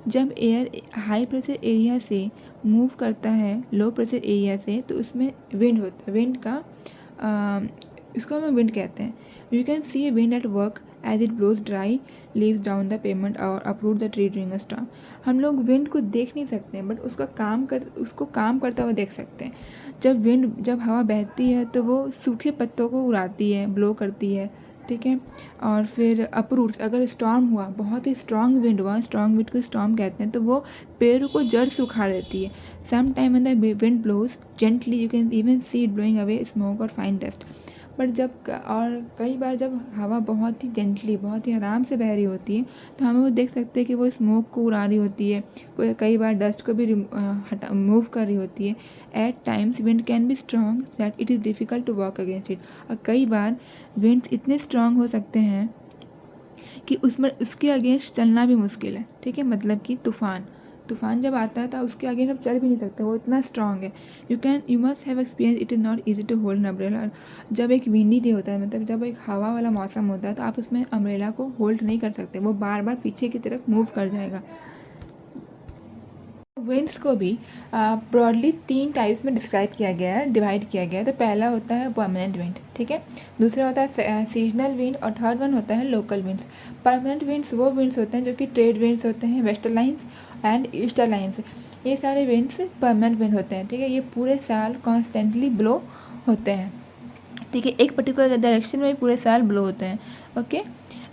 जब एयर हाई प्रेशर एरिया से मूव करता है लो प्रेशर एरिया से तो उसमें विंड होता है। विंड का इसको हम विंड कहते हैं। You can see wind at work as it blows dry leaves down the pavement और uproot the tree during a storm. हम लोग विंड को देख नहीं सकते हैं बट उसको काम करता हुआ देख सकते हैं। जब हवा बहती है तो वो सूखे पत्तों को उड़ाती है, ब्लो करती है। ठीक है, और फिर अपरूट्स, अगर स्टॉर्म हुआ, बहुत ही स्ट्रॉन्ग विंड हुआ, स्ट्रॉन्ग विंड को स्टॉर्म कहते हैं, तो वो पेड़ को जड़ से उखाड़ देती है। Some time when the wind blows gently you can even see it blowing away smoke और फाइन डस्ट। बट कई बार जब हवा बहुत ही जेंटली, बहुत ही आराम से बह रही होती है तो हमें वो देख सकते हैं कि वो स्मोक को उड़ा रही होती है, कई बार डस्ट को भी मूव कर रही होती है। At times wind can be strong that it is difficult to walk against it. और कई बार विंड्स इतने स्ट्रॉन्ग हो सकते हैं कि उसके अगेंस्ट चलना भी मुश्किल है। ठीक है, मतलब कि तूफान, तूफान जब आता है तो उसके आगे हम चल भी नहीं सकते, वो इतना स्ट्रांग है। You must have experience it is not easy to hold an umbrella. जब एक विंडी डे होता है, मतलब जब एक हवा वाला मौसम होता है, तो आप उसमें अम्ब्रेला को होल्ड नहीं कर सकते, वो बार बार पीछे की तरफ मूव कर जाएगा। विंड्स को भी ब्रॉडली 3 टाइप्स में डिस्क्राइब किया गया है, डिवाइड किया गया है। तो पहला होता है परमानेंट विंड, ठीक है। दूसरा होता है सीजनल विंड, और थर्ड वन होता है लोकल विंड्स। परमानेंट विंड्स वो विंड्स होते हैं जो कि ट्रेड विंड्स होते हैं, western lines and eastern lines. ये सारे विंड्स परमानेंट विंड होते हैं, ठीक है। ये पूरे साल कॉन्स्टेंटली ब्लो होते हैं, ठीक है। एक पर्टिकुलर डायरेक्शन में पूरे साल ब्लो होते हैं, okay.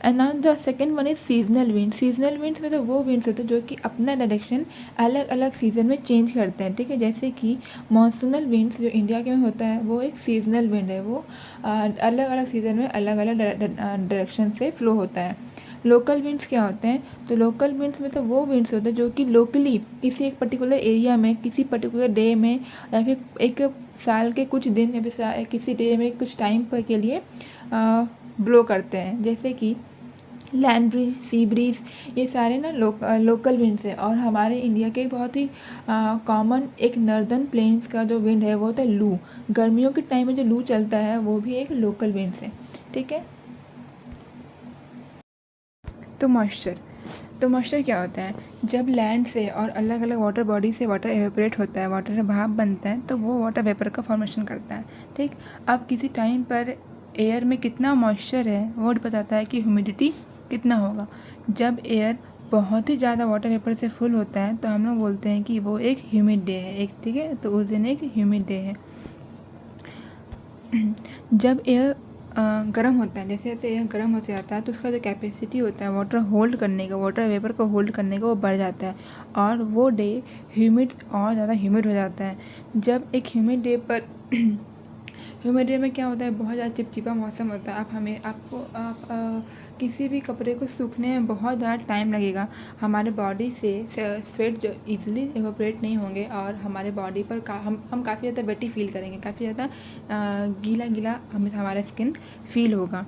And now the second one is seasonal wind. Seasonal winds में तो वो विंड्स होते हैं जो कि अपना डायरेक्शन अलग अलग सीजन में चेंज करते हैं, ठीक है। जैसे कि मॉनसूनल विंड्स जो इंडिया के में होता है वो एक सीजनल विंड है, वो अलग अलग सीजन में अलग अलग डायरेक्शन से फ्लो होता है। लोकल विंड्स क्या होते हैं? तो लोकल विंड्स में तो वो विंड्स होते हैं जो कि लोकली किसी एक पर्टिकुलर एरिया में, किसी पर्टिकुलर डे में, या फिर एक साल के कुछ दिन, या फिर किसी डे में कुछ टाइम पर के लिए ब्लो करते हैं। जैसे कि लैंड ब्रीज, सी ब्रीज, ये सारे ना लोकल विंड्स हैं। और हमारे इंडिया के बहुत ही कॉमन एक नॉर्दर्न प्लेन्स का जो विंड है वो होता है लू। गर्मियों के टाइम में जो लू चलता है वो भी एक लोकल विंड्स है, ठीक है। तो मॉइस्चर क्या होता है? जब लैंड से और अलग अलग वाटर बॉडी से वाटर एवेपोरेट होता है, वाटर भाप बनता है, तो वो वाटर वेपर का फॉर्मेशन करता है, ठीक। अब किसी टाइम पर एयर में कितना मॉइस्चर है वो बताता है कि ह्यूमिडिटी कितना होगा। जब एयर बहुत ही ज़्यादा वाटर वेपर से फुल होता है तो हम लोग बोलते हैं कि वो एक ह्यूमिड डे है, एक, ठीक है। तो उस दिन एक ह्यूमिड डे है। जब एयर गर्म होता है, जैसे जैसे एयर गर्म होते जाता है तो उसका जो कैपेसिटी होता है वाटर होल्ड करने का, वाटर वेपर को होल्ड करने का, वो बढ़ जाता है, और वो डे ह्यूमिड और ज़्यादा ह्यूमिड हो जाता है। जब एक ह्यूमिड डे पर ह्यूमिड डे में क्या होता है, बहुत ज़्यादा चिपचिपा मौसम होता है। आप किसी भी कपड़े को सूखने में बहुत ज़्यादा टाइम लगेगा। हमारे बॉडी से स्वेट जो ईजिली एवोपरेट नहीं होंगे, और हमारे बॉडी पर हम काफ़ी ज़्यादा वेटी फील करेंगे, काफ़ी ज़्यादा गीला गीला हमारा स्किन फील होगा,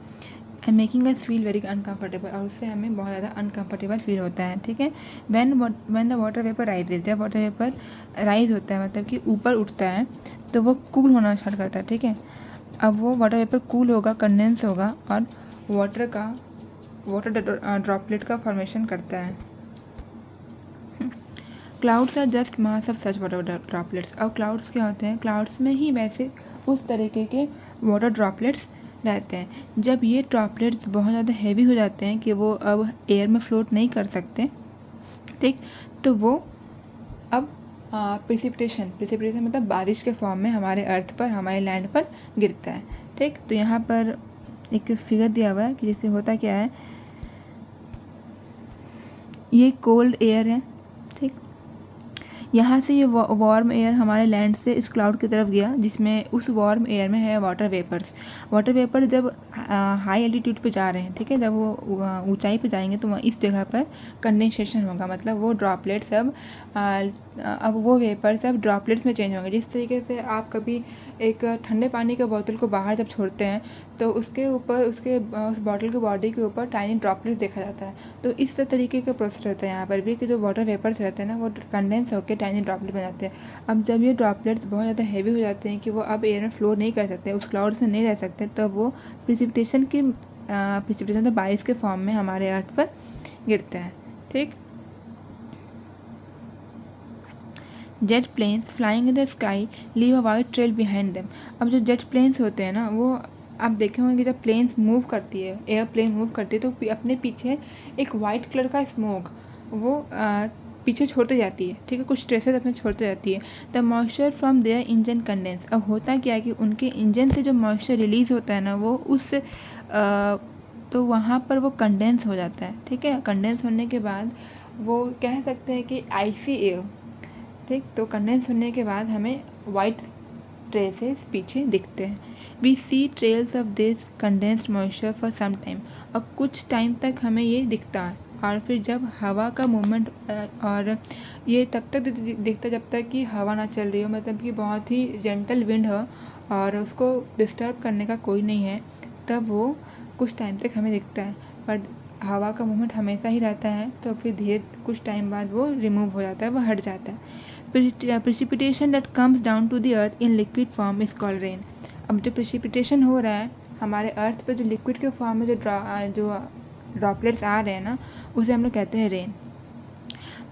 and making us feel very uncomfortable, और उससे हमें बहुत ज़्यादा अनकम्फर्टेबल फील होता है, ठीक है। When the water vapour rises, जब वाटर वेपर राइज होता है, मतलब कि ऊपर उठता है, तो वो कूल होना स्टार्ट करता है, ठीक है। अब वो वाटर वेपर कूल होगा, कंडेंस होगा, और वाटर ड्रॉपलेट का फॉर्मेशन करता है। Clouds are just mass of such water droplets. अब क्लाउड्स क्या होते हैं? क्लाउड्स में ही वैसे उस तरीके के वाटर ड्रॉपलेट्स रहते हैं। जब ये ड्रॉपलेट्स बहुत ज़्यादा हैवी हो जाते हैं कि वो अब एयर में फ्लोट नहीं कर सकते, ठीक, तो वो अब प्रिसिपिटेशन मतलब बारिश के फॉर्म में हमारे अर्थ पर, हमारे लैंड पर गिरता है, ठीक। तो यहाँ पर एक फिगर दिया हुआ है कि जैसे होता क्या है, ये कोल्ड एयर है, ठीक। यहाँ से ये वार्म एयर हमारे लैंड से इस क्लाउड की तरफ गया, जिसमें उस वार्म एयर में है वाटर वेपर। जब हाई एल्टीट्यूड पे जा रहे हैं, ठीक है, जब वो ऊंचाई पे जाएंगे तो इस जगह पर कंडेंसेशन होगा, मतलब वो ड्रॉपलेट्स अब वो वेपर्स अब ड्रॉपलेट्स में चेंज होंगे। जिस तरीके से आप कभी एक ठंडे पानी के बोतल को बाहर जब छोड़ते हैं तो उसके ऊपर उस बॉटल के बॉडी के ऊपर टाइनी ड्रॉपलेट्स देखा जाता है, तो इस तरीके का प्रोसेस होता है यहाँ पर भी, कि जो वाटर वेपर्स रहते हैं ना, वो कंडेंस होकर टाइनी ड्रॉपलेट बन जाते हैं। अब जब ये ड्रॉपलेट्स बहुत ज़्यादा हैवी हो जाते हैं कि वो अब एयर में फ्लो नहीं कर सकते, उस क्लाउड्स में नहीं रह सकते, तब वो प्रिसिपिटेशन तो बारिश के फॉर्म में हमारे अर्थ पर गिरता है, ठीक। Jet planes flying in the sky leave a white trail behind them. अब जो जेट प्लेन्स होते हैं ना, वो आप देखे होंगे जब प्लेन्स मूव करती है, एयरप्लेन मूव करती है, तो अपने पीछे एक वाइट कलर का स्मोक वो पीछे छोड़ते जाती है, ठीक है, कुछ ट्रेसेस अपने छोड़ते जाती है। The moisture from their engine condense. अब होता क्या है कि उनके इंजन से जो मॉइस्चर रिलीज होता है ना, वो तो वहाँ पर वो कंडेंस हो जाता है, ठीक है। कंडेंस होने के बाद वो कह सकते हैं कि आइसी एयर, ठीक। तो कंडेंस होने के बाद हमें वाइट ट्रेसेस पीछे दिखते हैं। We see trails of this condensed moisture for some time. अब कुछ टाइम तक हमें ये दिखता है, और फिर जब हवा का मूवमेंट, और ये तब तक दिखता जब तक कि हवा ना चल रही हो, मतलब कि बहुत ही जेंटल विंड हो और उसको डिस्टर्ब करने का कोई नहीं है, तब वो कुछ टाइम तक हमें दिखता है। बट हवा का मूवमेंट हमेशा ही रहता है, तो फिर धीरे कुछ टाइम बाद वो रिमूव हो जाता है, वो हट जाता है। Precipitation that comes down to the earth in liquid form is called rain. अब जो प्रेसिपिटेशन हो रहा है हमारे अर्थ पे, जो लिक्विड के फॉर्म में जो ड्रॉपलेट्स आ रहे हैं ना, उसे हम लोग कहते हैं rain.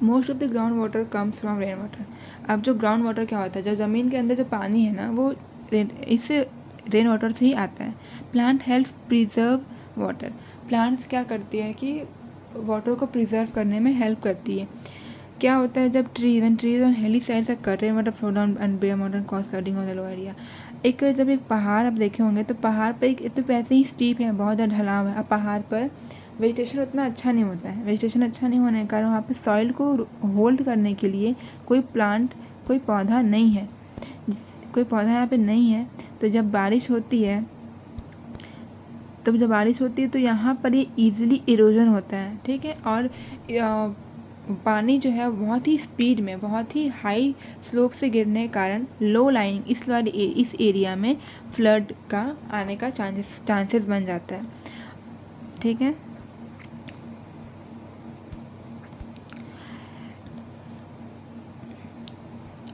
Most of the ground water comes from rain water. अब जो ग्राउंड वाटर क्या होता है, जो ज़मीन के अंदर जो पानी है ना, वो इस रेन वाटर से ही आता है। Plant helps preserve water. Plants क्या करती है कि वाटर को प्रिजर्व करने में हेल्प करती है। क्या होता है जब trees on hilly sides are cut, rain water flow down and bare mountain cause flooding on the low area. जब एक पहाड़ आप देखे होंगे, तो पहाड़ पर एक तो वैसे ही स्टीप है, बहुत ज़्यादा ढलाव है। अब पहाड़ पर वेजिटेशन उतना अच्छा नहीं होता है। वेजिटेशन अच्छा नहीं होने के कारण वहाँ पे सॉइल को होल्ड करने के लिए कोई प्लांट, कोई पौधा नहीं है, कोई पौधा यहाँ पे नहीं है। तो जब बारिश होती है तो यहाँ पर ये ईजिली इरोजन होता है, ठीक है। और पानी जो है बहुत ही स्पीड में, बहुत ही हाई स्लोप से गिरने के कारण लो लाइंग इस एरिया में फ्लड का आने का चांसेस बन जाता है, ठीक है।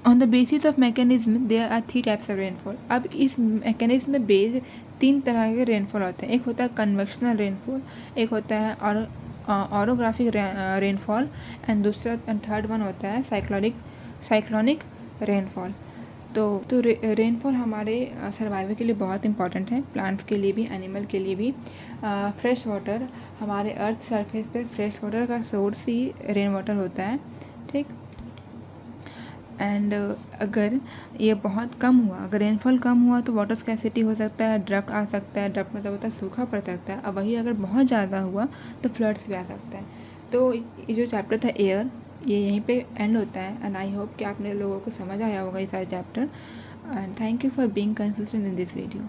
On the basis of mechanism there are 3 types of rainfall. अब इस मैकेनिज्म में बेस 3 तरह के रेनफॉल होते हैं। एक होता है कन्वेक्शनल रेनफॉल, एक होता है orographic rainfall, and third one होता है साइक्लोनिक रेनफॉल। तो रेनफॉल हमारे सर्वाइवल के लिए बहुत इंपॉर्टेंट है, प्लांट्स के लिए भी, एनिमल के लिए भी। फ्रेश वाटर, हमारे अर्थ सरफेस पे फ्रेश वाटर का सोर्स ही रेन वाटर होता है, ठीक। एंड अगर ये बहुत कम हुआ, अगर रेनफॉल कम हुआ तो वाटर स्कैसिटी हो सकता है, ड्रफ्ट आ सकता है, ड्रफ्ट मतलब होता है सूखा पड़ सकता है। अब वही अगर बहुत ज़्यादा हुआ तो फ्लड्स भी आ सकता है। तो ये जो चैप्टर था एयर, ये यहीं पे एंड होता है। एंड आई होप कि आपने लोगों को समझ आया होगा ये सारे chapter. And thank you for being consistent in this video.